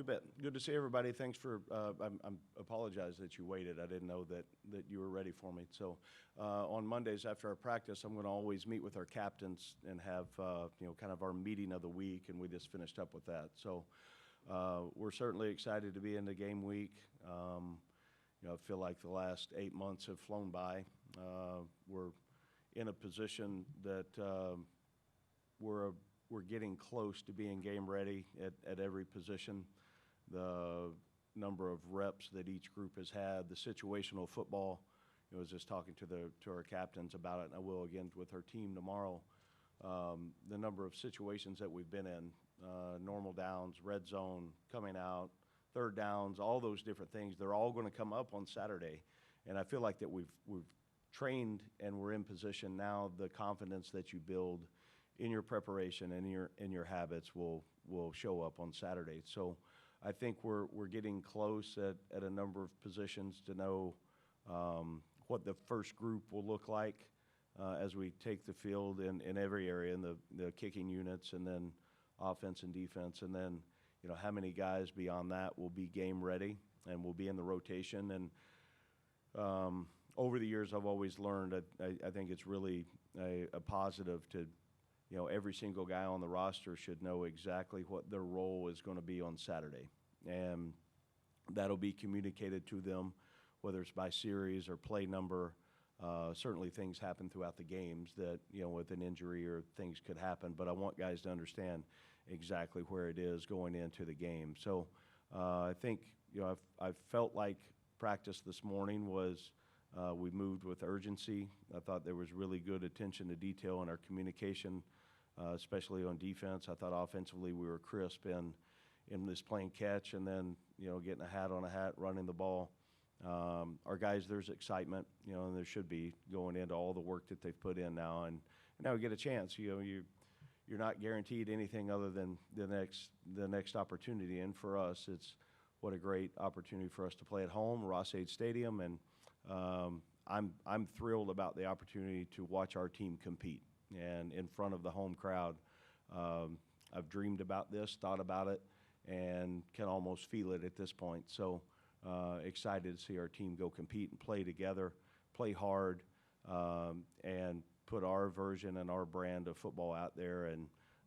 bit. Good to see everybody. Thanks for, I apologize that you waited. I didn't know that you were ready for me. So on Mondays after our practice, I'm going to always meet with our captains and have, kind of our meeting of the week, and we just finished up with that. So we're certainly excited to be in the game week. I feel like the last 8 months have flown by. We're in a position that we're getting close to being game ready at every position. The number of reps that each group has had, the situational football. I was just talking to our captains about it, and I will again with our team tomorrow. The number of situations that we've been in, normal downs, red zone, coming out, third downs, all those different things, they're all going to come up on Saturday. And I feel like that we've trained and we're in position now. The confidence that you build in your preparation and in your habits will show up on Saturday. So I think we're getting close at a number of positions to know what the first group will look like as we take the field in every area, in the kicking units, and then offense and defense, and then how many guys beyond that will be game ready and will be in the rotation. And over the years, I've always learned that I think it's really a positive to every single guy on the roster should know exactly what their role is going to be on Saturday. And that'll be communicated to them, whether it's by series or play number. Certainly things happen throughout the games that, with an injury or things could happen. But I want guys to understand exactly where it is going into the game. So I think, I've felt like practice this morning was we moved with urgency. I thought there was really good attention to detail in our communication, especially on defense. I thought offensively we were crisp in this playing catch and then, getting a hat on a hat, running the ball. Our guys, there's excitement, and there should be going into all the work that they've put in now. And now we get a chance. You're not guaranteed anything other than the next opportunity. And for us, it's what a great opportunity for us to play at home, Ross-Ade Stadium. And I'm thrilled about the opportunity to watch our team compete and in front of the home crowd. I've dreamed about this, thought about it, and can almost feel it at this point. So excited to see our team go compete and play together, play hard, and put our version and our brand of football out there. And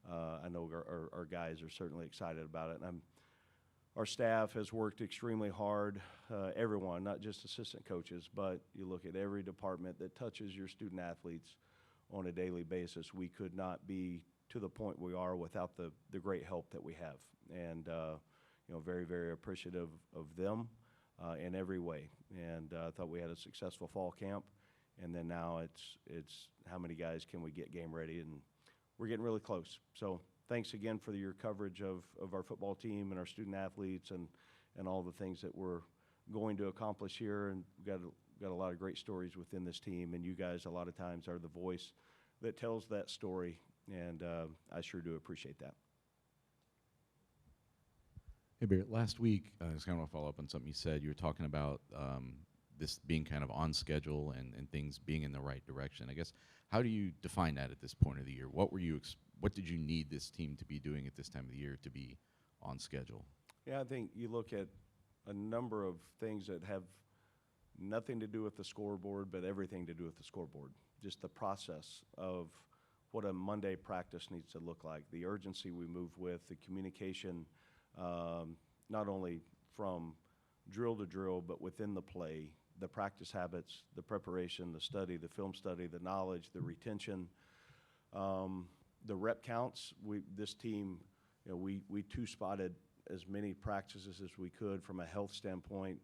I know our guys are certainly excited about it. And our staff has worked extremely hard, everyone, not just assistant coaches, but you look at every department that touches your student athletes on a daily basis. We could not be to the point we are without the great help that we have. And, very, very appreciative of them in every way. And I thought we had a successful fall camp. And then now it's how many guys can we get game ready, and we're getting really close. So thanks again for your coverage of our football team and our student athletes and all the things that we're going to accomplish here. And we've got a lot of great stories within this team, and you guys a lot of times are the voice that tells that story, and I sure do appreciate that. Hey, Barry, last week, I just kind of want to follow up on something you said. You were talking about this being kind of on schedule and things being in the right direction. I guess, how do you define that at this point of the year? What did you need this team to be doing at this time of the year to be on schedule? Yeah, I think you look at a number of things that have nothing to do with the scoreboard, but everything to do with the scoreboard. Just the process of what a Monday practice needs to look like, the urgency we move with, the communication, not only from drill to drill, but within the play, the practice habits, the preparation, the study, the film study, the knowledge, the retention, the rep counts. This team, we two-spotted as many practices as we could from a health standpoint,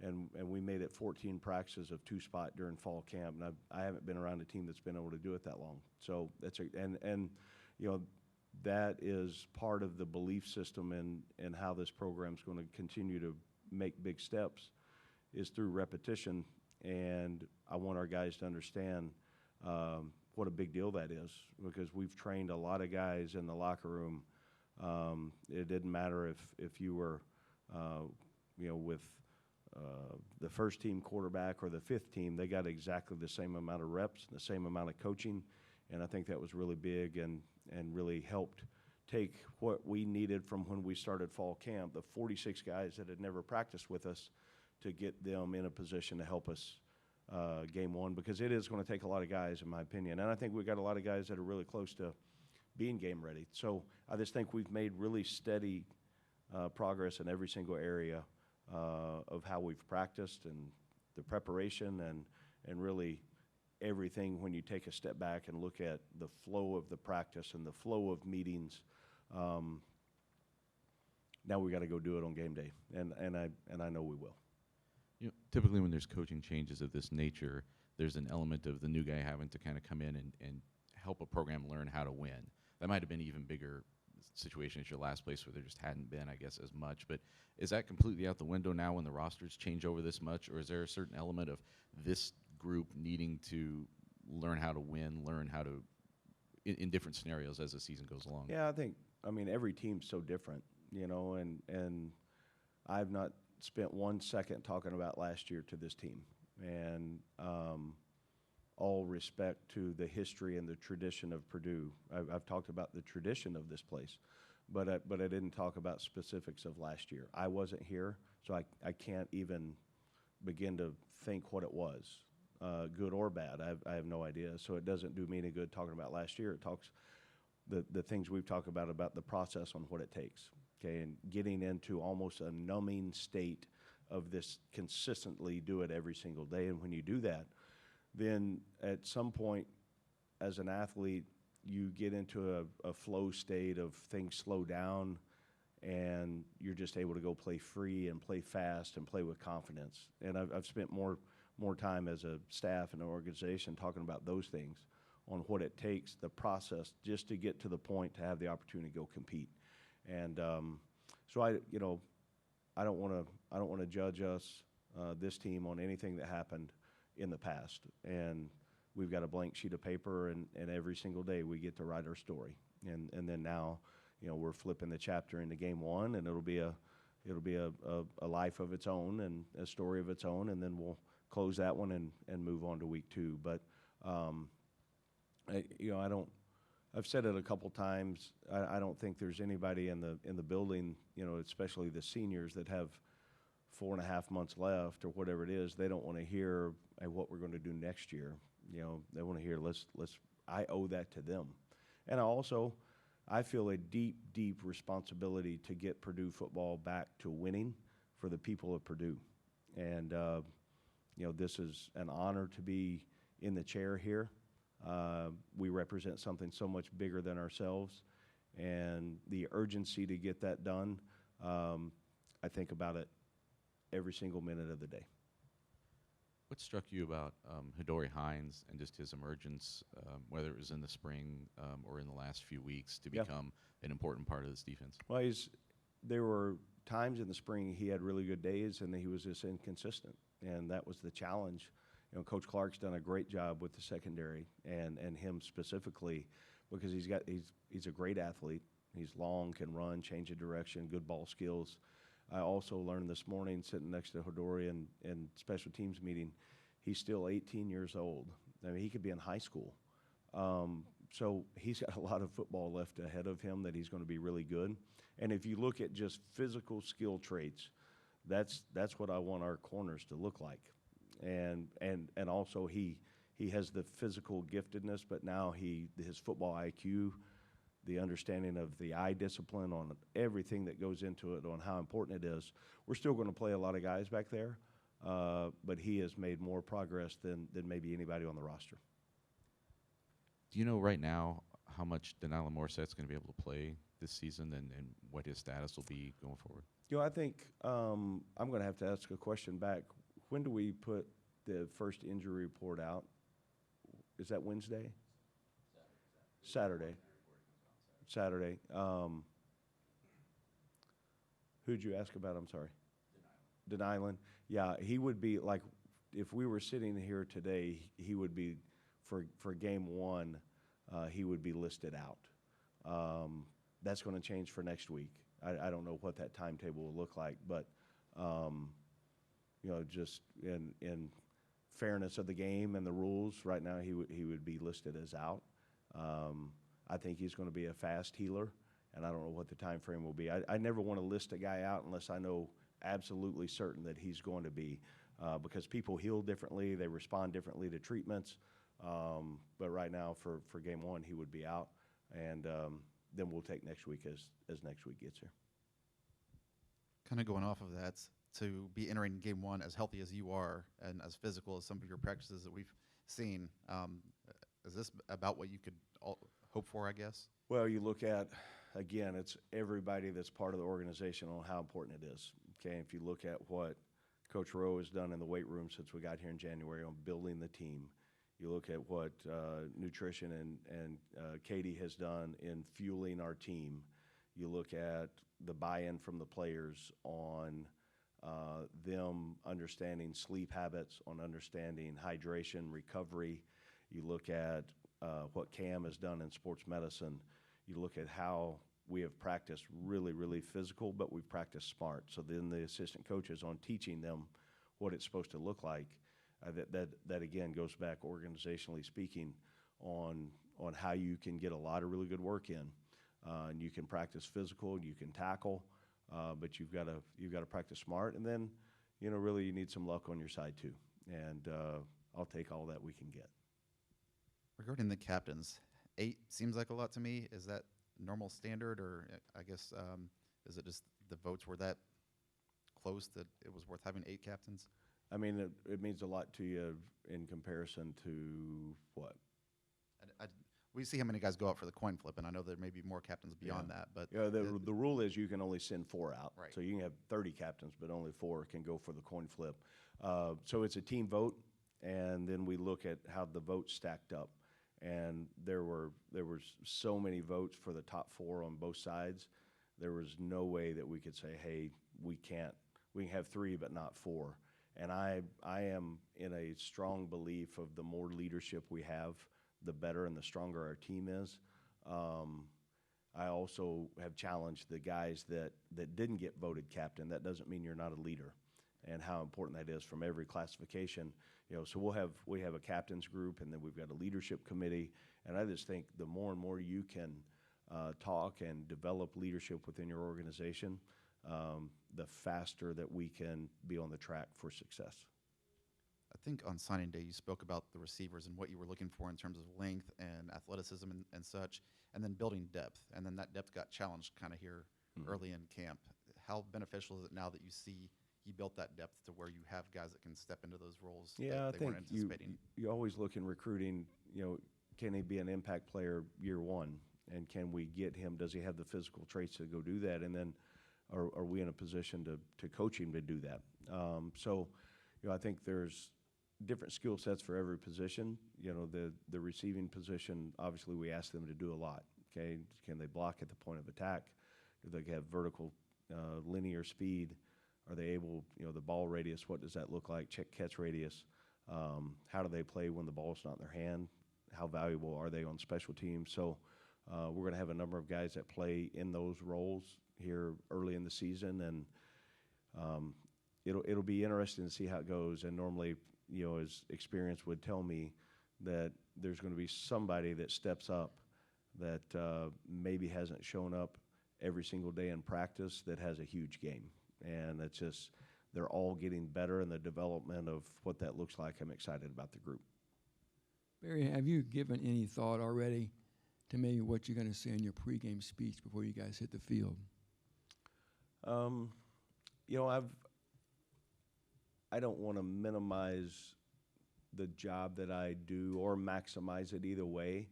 and we made it 14 practices of two-spot during fall camp. And I haven't been around a team that's been able to do it that long. So that's that is part of the belief system in how this program is going to continue to make big steps, is through repetition. And I want our guys to understand what a big deal that is, because we've trained a lot of guys in the locker room. It didn't matter if you were, with the first team quarterback or the fifth team, they got exactly the same amount of reps, the same amount of coaching. And I think that was really big and really helped take what we needed from when we started fall camp, the 46 guys that had never practiced with us, to get them in a position to help us game one, because it is going to take a lot of guys, in my opinion. And I think we've got a lot of guys that are really close to being game ready. So I just think we've made really steady progress in every single area of how we've practiced and the preparation and really everything. When you take a step back and look at the flow of the practice and the flow of meetings, now we got to go do it on game day, and I know we will. You know, typically when there's coaching changes of this nature, there's an element of the new guy having to kind of come in and help a program learn how to win. That might have been an even bigger situation at your last place where there just hadn't been, I guess, as much. But is that completely out the window now when the rosters change over this much, or is there a certain element of this group needing to learn how to win, learn how to in different scenarios as the season goes along? Yeah, I mean, every team's so different, you know, and I've not spent 1 second talking about last year to this team. And all respect to the history and the tradition of Purdue. I've talked about the tradition of this place, but I didn't talk about specifics of last year. I wasn't here, so I can't even begin to think what it was, good or bad. I have no idea. So it doesn't do me any good talking about last year. It talks the things we've talked about the process on what it takes, okay, and getting into almost a numbing state of this consistently do it every single day. And when you do that, then at some point as an athlete, you get into a flow state of things slow down and you're just able to go play free and play fast and play with confidence. And I've spent more time as a staff and an organization talking about those things, on what it takes, the process, just to get to the point to have the opportunity to go compete. And so I don't want to judge us, this team, on anything that happened in the past. And we've got a blank sheet of paper, and every single day we get to write our story. And then now, you know, we're flipping the chapter into game one, and it'll be a life of its own and a story of its own, and then we'll close that one and move on to week two. But I've said it a couple times. I don't think there's anybody in the building, you know, especially the seniors that have 4.5 months left or whatever it is. They don't want to hear what we're going to do next year. You know, they want to hear I owe that to them. And I feel a deep responsibility to get Purdue football back to winning for the people of Purdue. And you know, this is an honor to be in the chair here. We represent something so much bigger than ourselves, and the urgency to get that done, I think about it every single minute of the day. What struck you about Hidori Hines and just his emergence, whether it was in the spring or in the last few weeks, to become an important part of this defense? Well, there were times in the spring he had really good days, and he was just inconsistent, and that was the challenge. You know, Coach Clark's done a great job with the secondary and him specifically, because he's a great athlete. He's long, can run, change of direction, good ball skills. I also learned this morning, sitting next to Hidori in special teams meeting, he's still 18 years old. I mean, he could be in high school. So he's got a lot of football left ahead of him that he's going to be really good. And if you look at just physical skill traits, that's what I want our corners to look like. And also he has the physical giftedness, but now his football IQ, the understanding of the eye discipline, on everything that goes into it, on how important it is. We're still going to play a lot of guys back there, but he has made more progress than maybe anybody on the roster. Do you know right now how much Denila Morset's going to be able to play this season and what his status will be going forward? You know, I think I'm going to have to ask a question back. When do we put the first injury report out? Is that Wednesday? Saturday. Who'd you ask about? I'm sorry. Denila. Yeah, he would be, like, if we were sitting here today, he would be, for game one, he would be listed out. That's going to change for next week. I don't know what that timetable will look like, but you know, just in fairness of the game and the rules, right now he would be listed as out. I think he's going to be a fast healer, and I don't know what the time frame will be. I never want to list a guy out unless I know absolutely certain that he's going to be, because people heal differently, they respond differently to treatments. But right now, for game one, he would be out, and then we'll take next week as next week gets here. Kind of going off of that, to be entering game one as healthy as you are and as physical as some of your practices that we've seen, is this about what you could hope for, I guess? Well, you look at, again, it's everybody that's part of the organization on how important it is. Okay, if you look at what Coach Rowe has done in the weight room since we got here in January on building the team, you look at what nutrition and Katie has done in fueling our team. You look at the buy-in from the players on them understanding sleep habits, on understanding hydration, recovery. You look at what Cam has done in sports medicine. You look at how we have practiced really, really physical, but we've practiced smart. So then the assistant coaches on teaching them what it's supposed to look like. That again goes back organizationally speaking on how you can get a lot of really good work in, and you can practice physical, you can tackle, but you've got to practice smart, and then really you need some luck on your side too. And I'll take all that we can get. Regarding the captains, 8 seems like a lot to me. Is that normal standard, or I guess is it just the votes were that close that it was worth having 8 captains? I mean, it means a lot to you in comparison to what? We see how many guys go out for the coin flip, and I know there may be more captains beyond that. But the rule is you can only send 4 out. Right. So you can have 30 captains, but only 4 can go for the coin flip. So it's a team vote, and then we look at how the votes stacked up. And there were so many votes for the top 4 on both sides. There was no way that we could say, hey, we can have 3 but not 4. And I am in a strong belief of the more leadership we have, the better and the stronger our team is. I also have challenged the guys that didn't get voted captain. That doesn't mean you're not a leader, and how important that is from every classification. So we have a captains group, and then we've got a leadership committee. And I just think the more and more you can talk and develop leadership within your organization, the faster that we can be on the track for success. I think on signing day you spoke about the receivers and what you were looking for in terms of length and athleticism and such, and then building depth. And then that depth got challenged kind of here early in camp. How beneficial is it now that you see you built that depth to where you have guys that can step into those roles that they weren't anticipating? You always look in recruiting, can he be an impact player year one? And can we get him? Does he have the physical traits to go do that? And then are we in a position to coach him to do that? So I think there's different skill sets for every position. The receiving position, obviously we ask them to do a lot. Okay, can they block at the point of attack? Do they have vertical linear speed? Are they able, the ball radius, what does that look like? Check catch radius. How do they play when the ball's not in their hand? How valuable are they on special teams? So we're going to have a number of guys that play in those roles here early in the season, and it'll be interesting to see how it goes. And normally, as experience would tell me, that there's going to be somebody that steps up that maybe hasn't shown up every single day in practice that has a huge game. And it's just, they're all getting better in the development of what that looks like. I'm excited about the group. Barry, have you given any thought already to maybe what you're going to say in your pregame speech before you guys hit the field? I don't want to minimize the job that I do or maximize it either way.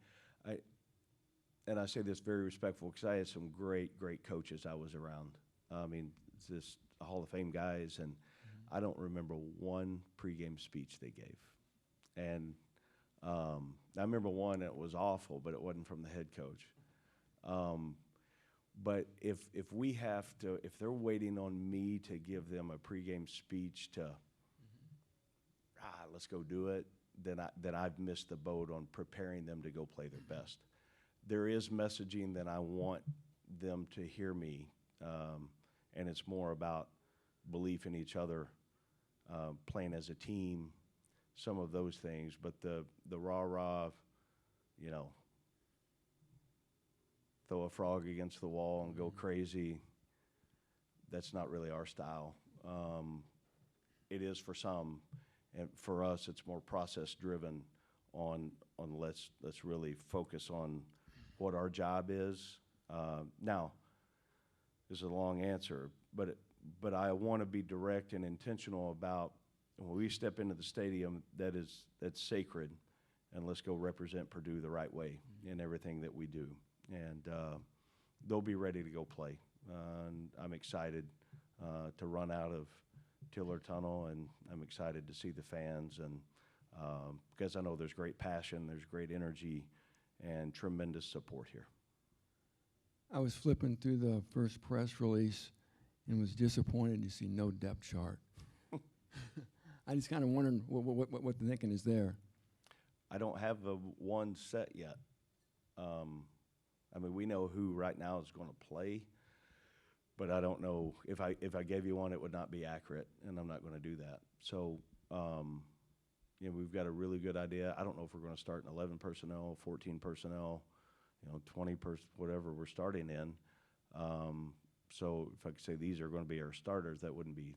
And I say this very respectful because I had some great coaches I was around. I mean, it's just Hall of Fame guys, and I don't remember one pregame speech they gave. And I remember one that was awful, but it wasn't from the head coach. But if we have to, if they're waiting on me to give them a pregame speech to, let's go do it, then I've missed the boat on preparing them to go play their best. There is messaging that I want them to hear me, and it's more about belief in each other, playing as a team, some of those things. But the rah-rah, throw a frog against the wall and go crazy. That's not really our style. It is for some, and for us, it's more process-driven on let's really focus on what our job is. Now, this is a long answer, but I want to be direct and intentional about when we step into the stadium, that's sacred, and let's go represent Purdue the right way in everything that we do. And they'll be ready to go play. And I'm excited to run out of Tiller Tunnel, and I'm excited to see the fans, and because I know there's great passion, there's great energy, and tremendous support here. I was flipping through the first press release and was disappointed to see no depth chart. I just kind of wondering what the thinking is there. I don't have a one set yet. I mean, we know who right now is going to play, but I don't know if I gave you one, it would not be accurate, and I'm not going to do that. So, you know, we've got a really good idea. I don't know if we're going to start in 11 personnel, 14 personnel, you know, 20 whatever we're starting in. So if I could say these are going to be our starters, that wouldn't be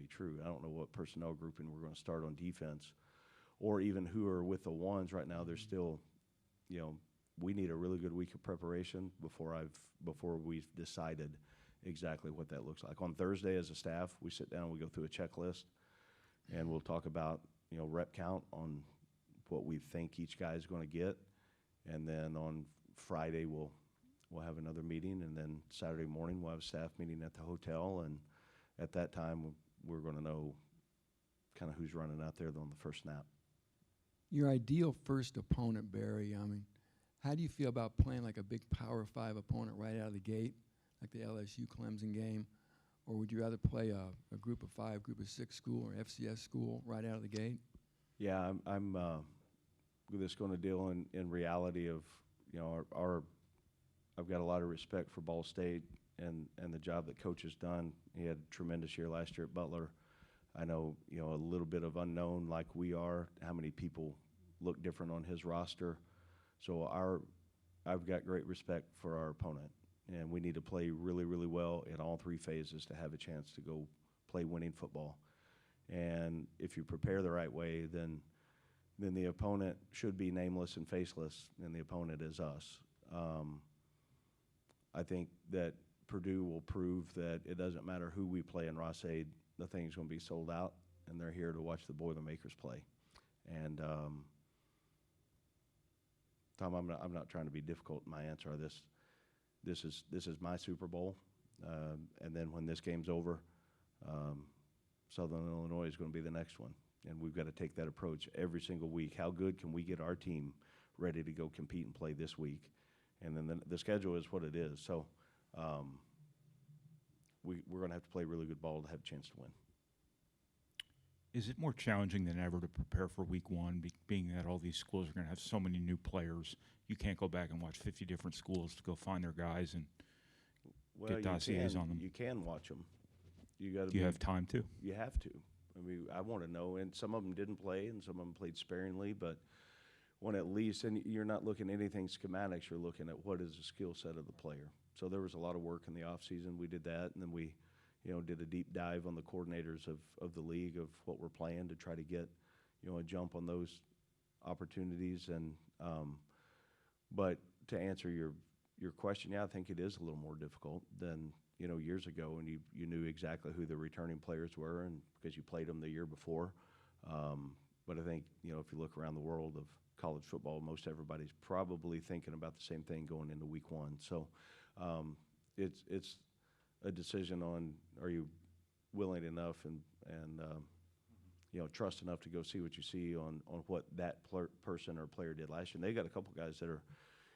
true. I don't know what personnel grouping we're going to start on defense, or even who are with the ones right now. They're still, you know, we need a really good week of preparation before we've decided exactly what that looks like. On Thursday, as a staff, we sit down, we go through a checklist, and we'll talk about, you know, rep count on what we think each guy is going to get, and then on Friday we'll have another meeting, and then Saturday morning we'll have a staff meeting at the hotel, and at that time we're going to know kind of who's running out there on the first snap. Your ideal first opponent, Barry, I mean, how do you feel about playing like a big Power 5 opponent right out of the gate, like the LSU Clemson game? Or would you rather play a group of 5, group of 6 school or FCS school right out of the gate? Yeah, I'm just going to deal in reality of, you know, I've got a lot of respect for Ball State and the job that Coach has done. He had a tremendous year last year at Butler. I know, you know, a little bit of unknown like we are, how many people look different on his roster. So I've got great respect for our opponent, and we need to play really, really well in all 3 phases to have a chance to go play winning football. And if you prepare the right way, then the opponent should be nameless and faceless, and the opponent is us. I think that Purdue will prove that it doesn't matter who we play in Ross-Ade, the thing's going to be sold out, and they're here to watch the Boilermakers play. And Tom, I'm not trying to be difficult in my answer. This is my Super Bowl, and then when this game's over, Southern Illinois is going to be the next one, and we've got to take that approach every single week. How good can we get our team ready to go compete and play this week? And then the schedule is what it is. So we're going to have to play really good ball to have a chance to win. Is it more challenging than ever to prepare for week 1, being that all these schools are going to have so many new players? You can't go back and watch 50 different schools to go find their guys and get dossiers on them. You can watch them. Do you have time to? You have to. I mean, I want to know. And some of them didn't play, and some of them played sparingly, but one at least, and you're not looking at anything schematics, you're looking at what is the skill set of the player. So there was a lot of work in the offseason. We did that, and then we, you know, did a deep dive on the coordinators of the league of what we're playing to try to get, you know, a jump on those opportunities. And but to answer your question, yeah, I think it is a little more difficult than, you know, years ago, and you knew exactly who the returning players were, and because you played them the year before. But I think, you know, if you look around the world of college football, most everybody's probably thinking about the same thing going into week 1. So it's a decision on, are you willing enough and you know, trust enough to go see what you see on what that person or player did last year. And they got a couple guys that are,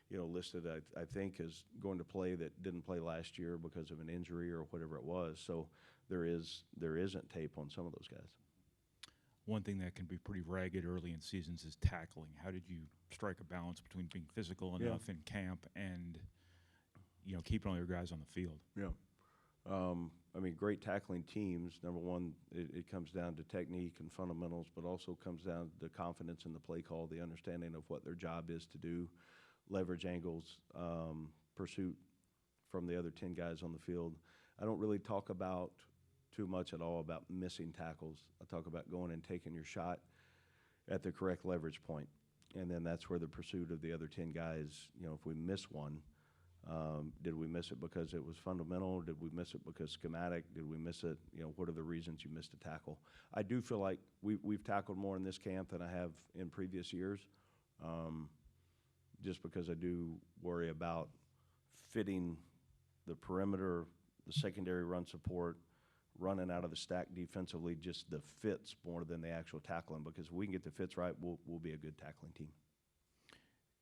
you know, listed, I think, as going to play that didn't play last year because of an injury or whatever it was. So there isn't tape on some of those guys. One thing that can be pretty ragged early in seasons is tackling. How did you strike a balance between being physical enough in camp and, you know, keeping all your guys on the field? Yeah. I mean, great tackling teams, number one, it comes down to technique and fundamentals, but also comes down to confidence in the play call, the understanding of what their job is to do, leverage angles, pursuit from the other 10 guys on the field. I don't really talk about too much at all about missing tackles. I talk about going and taking your shot at the correct leverage point. And then that's where the pursuit of the other 10 guys, if we miss one, did we miss it because it was fundamental? Did we miss it because schematic? Did we miss it? What are the reasons you missed a tackle? I do feel like we've tackled more in this camp than I have in previous years, just because I do worry about fitting the perimeter, the secondary run support, running out of the stack defensively, just the fits more than the actual tackling, because if we can get the fits right, we'll be a good tackling team.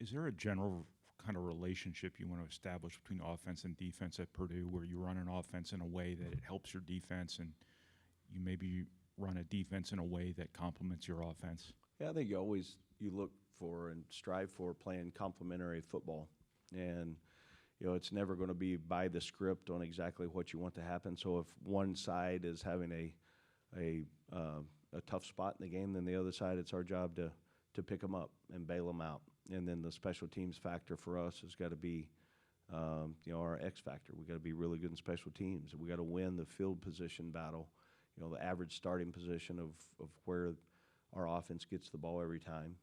Is there a general kind of relationship you want to establish between offense and defense at Purdue, where you run an offense in a way that it helps your defense, and you maybe run a defense in a way that complements your offense? Yeah, I think you look for and strive for playing complementary football, and it's never going to be by the script on exactly what you want to happen. So if one side is having a tough spot in the game, then the other side, it's our job to pick them up and bail them out. And then the special teams factor for us has got to be, our X factor. We got to be really good in special teams. We got to win the field position battle. The average starting position of where our offense gets the ball every time.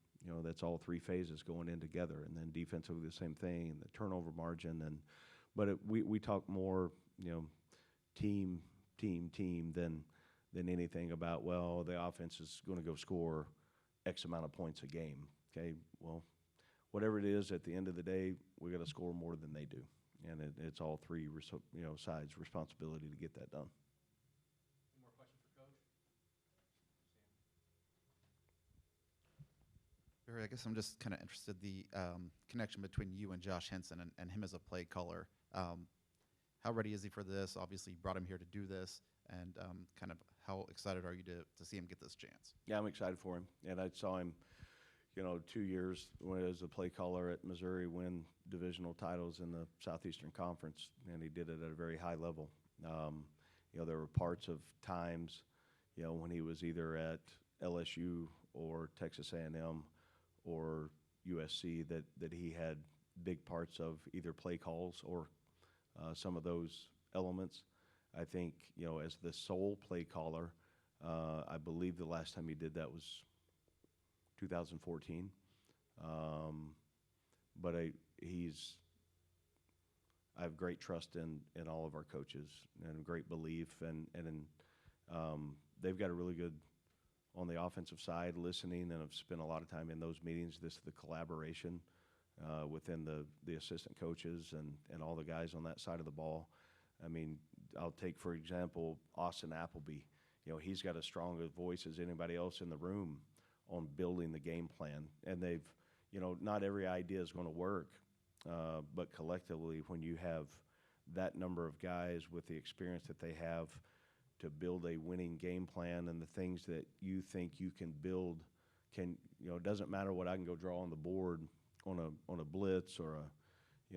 That's all three phases going in together, and then defensively the same thing, and the turnover margin. But we talk more, team than anything about, well, the offense is going to go score X amount of points a game. Okay, well, whatever it is, at the end of the day, we got to score more than they do, and it's all three sides' responsibility to get that done. Any more questions for Coach? Barry, I guess I'm just kind of interested the connection between you and Josh Henson and him as a play caller. How ready is he for this? Obviously, you brought him here to do this, and kind of how excited are you to see him get this chance? Yeah, I'm excited for him, and I saw him, 2 years as a play caller at Missouri, win divisional titles in the Southeastern Conference, and he did it at a very high level. There were parts of times, when he was either at LSU or Texas A&M or USC that he had big parts of either play calls or some of those elements. I think, as the sole play caller, I believe the last time he did that was 2014. But I have great trust in all of our coaches and great belief, and they've got a really good, on the offensive side, listening, and I've spent a lot of time in those meetings. The collaboration within the assistant coaches and all the guys on that side of the ball. I mean, I'll take, for example, Austin Appleby. He's got as strong a voice as anybody else in the room on building the game plan. And they've, not every idea is going to work, but collectively, when you have that number of guys with the experience that they have to build a winning game plan, and the things that you think you can build it doesn't matter what I can go draw on the board on a blitz or a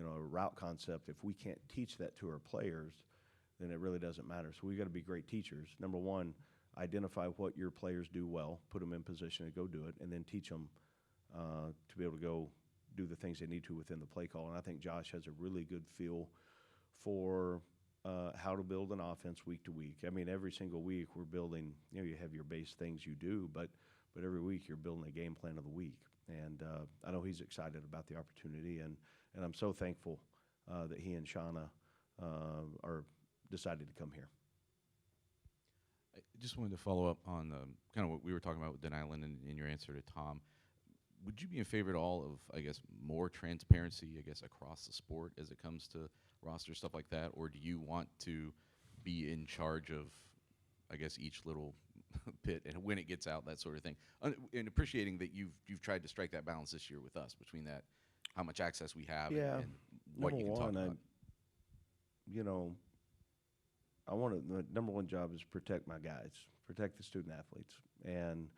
route concept. If we can't teach that to our players, then it really doesn't matter. So we've got to be great teachers. Number one, identify what your players do well, put them in position to go do it, and then teach them to be able to go do the things they need to within the play call. And I think Josh has a really good feel for how to build an offense week to week. I mean, every single week we're building, you have your base things you do, but every week you're building a game plan of the week. And I know he's excited about the opportunity, and I'm so thankful that he and Shauna are decided to come here. I just wanted to follow up on kind of what we were talking about with Den Island and in your answer to Tom. Would you be in favor at all of, I guess, more transparency, I guess, across the sport as it comes to roster stuff like that? Or do you want to be in charge of, I guess, each little pit and when it gets out, that sort of thing? And appreciating that you've tried to strike that balance this year with us between that, how much access we have and what you can talk about. The number one job is protect my guys, protect the student athletes. And,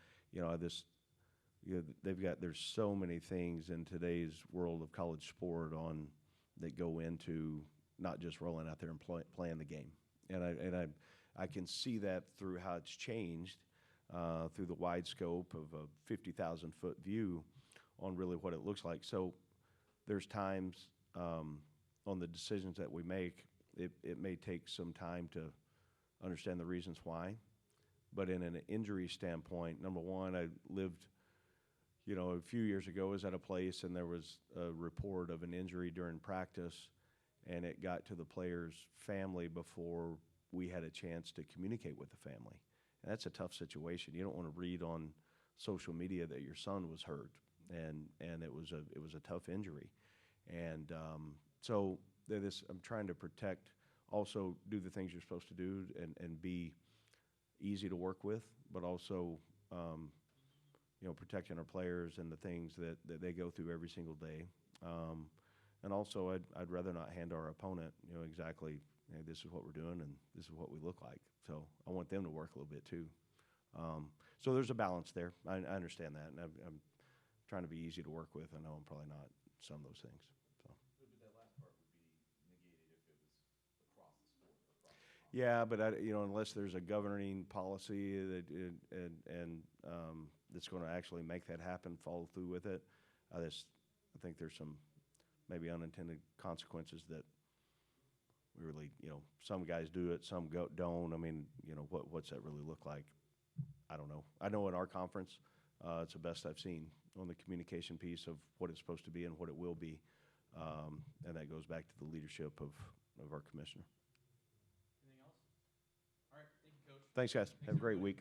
there's so many things in today's world of college sport that go into not just rolling out there and playing the game. And I can see that through how it's changed through the wide scope of a 50,000-foot view on really what it looks like. So there's times on the decisions that we make, it may take some time to understand the reasons why. But in an injury standpoint, number one, I lived, a few years ago, I was at a place and there was a report of an injury during practice, and it got to the player's family before we had a chance to communicate with the family. And that's a tough situation. You don't want to read on social media that your son was hurt, and it was a tough injury. And so I'm trying to protect, also do the things you're supposed to do and be easy to work with, but also protecting our players and the things that they go through every single day. And also, I'd rather not hand our opponent, exactly, this is what we're doing and this is what we look like. So I want them to work a little bit too. So there's a balance there. I understand that, and I'm trying to be easy to work with. I know I'm probably not some of those things. So. But that last part would be negated if it was across the sport. Yeah, but unless there's a governing policy that that's going to actually make that happen, follow through with it, I think there's some maybe unintended consequences that we really, some guys do it, some don't. I mean, what's that really look like? I don't know. I know in our conference, it's the best I've seen on the communication piece of what it's supposed to be and what it will be, and that goes back to the leadership of our commissioner. Anything else? All right, thank you, Coach. Thanks, guys. Have a great week.